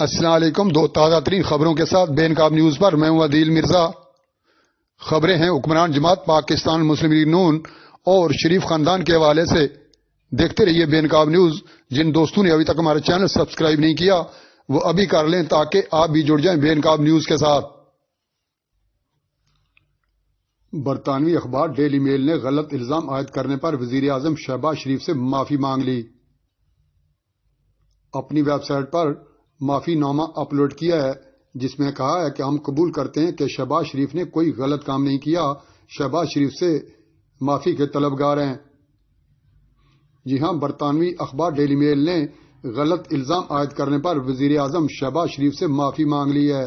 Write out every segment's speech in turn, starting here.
السلام علیکم۔ دو تازہ ترین خبروں کے ساتھ بے نقاب نیوز پر میں ہوں عدیل مرزا۔ خبریں ہیں حکمران جماعت پاکستان مسلم لیگ نون اور شریف خاندان کے حوالے سے۔ دیکھتے رہیے بے نقاب نیوز۔ جن دوستوں نے ابھی تک ہمارا چینل سبسکرائب نہیں کیا وہ ابھی کر لیں تاکہ آپ بھی جڑ جائیں بے نقاب نیوز کے ساتھ۔ برطانوی اخبار ڈیلی میل نے غلط الزام عائد کرنے پر وزیر اعظم شہباز شریف سے معافی مانگ لی۔ اپنی ویب سائٹ پر معافی نامہ اپلوڈ کیا ہے جس میں کہا ہے کہ ہم قبول کرتے ہیں کہ شہباز شریف نے کوئی غلط کام نہیں کیا، شہباز شریف سے معافی کے طلبگار ہیں۔ جی ہاں، برطانوی اخبار ڈیلی میل نے غلط الزام عائد کرنے پر وزیر اعظم شہباز شریف سے معافی مانگ لی ہے۔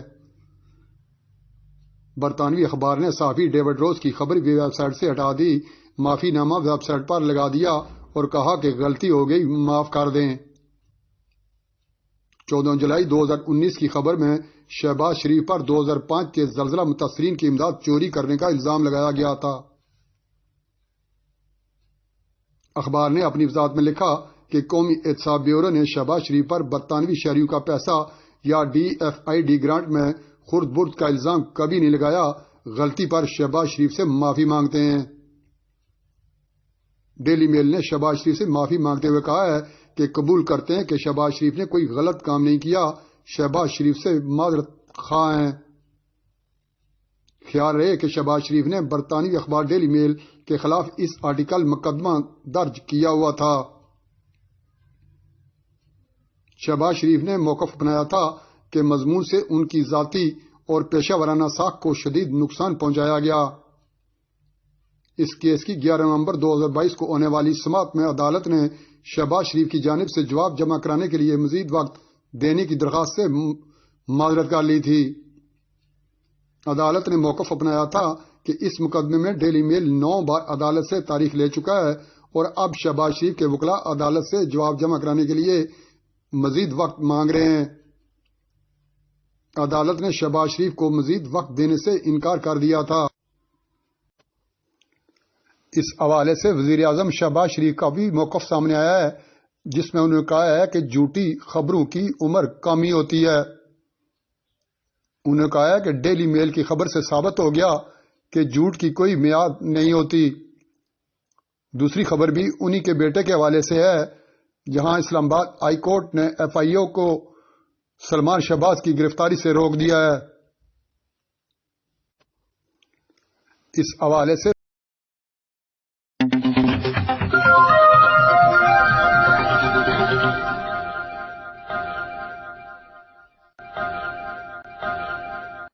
برطانوی اخبار نے صحافی ڈیوڈ روز کی خبر بھی ویب سائٹ سے ہٹا دی، معافی نامہ ویب سائٹ پر لگا دیا اور کہا کہ غلطی ہو گئی، معاف کر دیں۔ 14 جولائی 2019 کی خبر میں شہباز شریف پر 2005 کے زلزلہ متاثرین کی امداد چوری کرنے کا الزام لگایا گیا تھا۔ اخبار نے اپنی وضاحت میں لکھا کہ قومی احتساب بیورو نے شہباز شریف پر برطانوی شہریوں کا پیسہ یا DFID گرانٹ میں خرد برد کا الزام کبھی نہیں لگایا، غلطی پر شہباز شریف سے معافی مانگتے ہیں۔ ڈیلی میل نے شہباز شریف سے معافی مانگتے ہوئے کہا ہے کہ قبول کرتے ہیں کہ شہباز شریف نے کوئی غلط کام نہیں کیا، شہباز شریف سے معذرت خواہ ہیں۔ خیال رہے کہ شہباز شریف نے برطانوی اخبار ڈیلی میل کے خلاف اس آرٹیکل مقدمہ درج کیا ہوا تھا۔ شہباز شریف نے موقف اپنایا تھا کہ مضمون سے ان کی ذاتی اور پیشہ ورانہ ساکھ کو شدید نقصان پہنچایا گیا۔ اس کیس کی 11 نومبر 2022 کو ہونے والی سماعت میں عدالت نے شہباز شریف کی جانب سے جواب جمع کرانے کے لیے مزید وقت دینے کی درخواست سے معذرت کر لی تھی۔ عدالت نے موقف اپنایا تھا کہ اس مقدمے میں ڈیلی میل 9 بار عدالت سے تاریخ لے چکا ہے اور اب شہباز شریف کے وکلاء عدالت سے جواب جمع کرانے کے لیے مزید وقت مانگ رہے ہیں۔ عدالت نے شہباز شریف کو مزید وقت دینے سے انکار کر دیا تھا۔ اس حوالے سے وزیر اعظم شہباز شریف کا بھی موقف سامنے آیا ہے جس میں انہوں نے کہا ہے کہ جھوٹی خبروں کی عمر کم ہی ہوتی ہے۔ انہوں نے کہا ہے کہ ڈیلی میل کی خبر سے ثابت ہو گیا کہ جھوٹ کی کوئی میعاد نہیں ہوتی۔ دوسری خبر بھی انہی کے بیٹے کے حوالے سے ہے جہاں اسلام آباد ہائی کورٹ نے FIO کو سلمان شہباز کی گرفتاری سے روک دیا ہے۔ اس حوالے سے